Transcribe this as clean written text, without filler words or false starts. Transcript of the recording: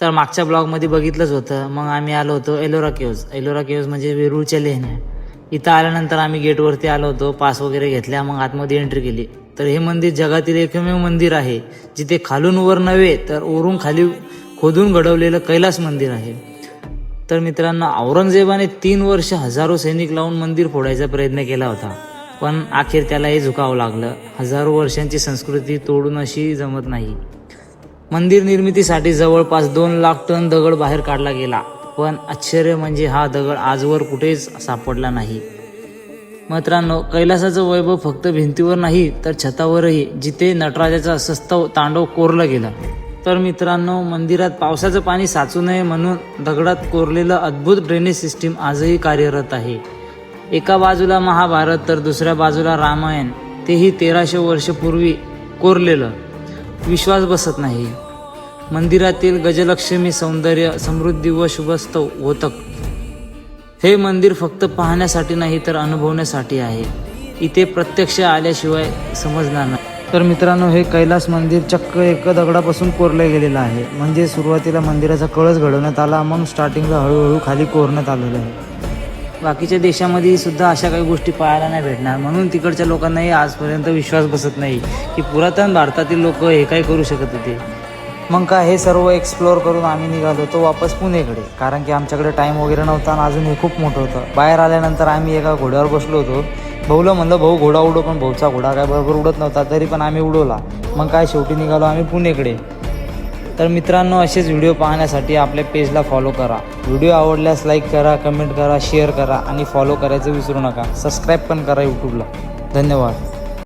तर मागच्या ब्लॉगमध्ये बघितलंच होतं. मग आम्ही आलो होतो एलोरा केव्ज. एलोरा केव्ज म्हणजे वेरूळच्या लेण्या. इथं आल्यानंतर आम्ही गेटवरती आलो होतो, पास वगैरे घेतल्या, मग आतमध्ये एंट्री केली. तर हे मंदिर जगातील एकमेव मंदिर आहे जिथे खालून वर नव्हे तर वरून खाली खोदून घडवलेलं कैलास मंदिर आहे. तर मित्रांनो, औरंगजेबाने 3 वर्ष हजारो सैनिक लावून मंदिर फोडायचा प्रयत्न केला होता, पण अखेर त्याला हे झुकावं लागलं. हजारो वर्षांची संस्कृती तोडून अशी जमत नाही. मंदिर निर्मितीसाठी जवळपास 2 लाख टन दगड बाहेर काढला गेला, पण आश्चर्य म्हणजे हा दगड आजवर कुठेच सापडला नाही. मित्रांनो, कैलासाचं वैभव फक्त भिंतीवर नाही तर छतावरही, जिथे नटराजाचा सस्तव तांडव कोरला गेला. तर मित्रांनो, मंदिरात पावसाचं पाणी साचू नये म्हणून दगडात कोरलेलं अद्भुत ड्रेनेज सिस्टीम आजही कार्यरत आहे. एका बाजूला महाभारत तर दुसऱ्या बाजूला रामायण, तेही 1300 वर्षपूर्वी कोरलेलं. विश्वास बसत नाही. मंदिरातील गजलक्ष्मी, सौंदर्य, समृद्धी व शुभस्तव होतक. हे मंदिर फक्त पाहण्यासाठी नाही तर अनुभवण्यासाठी आहे. इथे प्रत्यक्ष आल्याशिवाय समजणार नाही. तर मित्रांनो, हे कैलास मंदिर चक्क एका दगडापासून कोरलं गेलेलं आहे. म्हणजे सुरुवातीला मंदिराचा कळस घडवण्यात आला, मग स्टार्टिंगला हळूहळू खाली कोरण्यात आलेलं आहे. बाकीच्या देशामध्ये सुद्धा अशा काही गोष्टी पाहायला नाही भेटणार, म्हणून तिकडच्या लोकांनाही आजपर्यंत विश्वास बसत नाही की पुरातन भारतातील लोक हे काय करू शकत होते. मग काय, हे सर्व एक्सप्लोअर करून आम्ही निघालो होतो वापस पुणेकडे, कारण की आमच्याकडे टाईम वगैरे नव्हता आणि अजून हे खूप मोठं होतं. बाहेर आल्यानंतर आम्ही एका घोड्यावर बसलो होतो. भाऊला म्हणलं, भाऊ घोडा उडव, पण भाऊचा घोडा काय बरोबर उडत नव्हता, तरी पण आम्ही उडवला. मग काय, शेवटी निघालो आम्ही पुणेकडे. तर मित्रांनो, असेच व्हिडिओ पाहण्यासाठी आपल्या पेजला फॉलो करा. व्हिडिओ आवडल्यास लाईक करा, कमेंट करा, शेअर करा आणि फॉलो करायचं विसरू नका. सबस्क्राईब पण करा यूट्यूबला. धन्यवाद.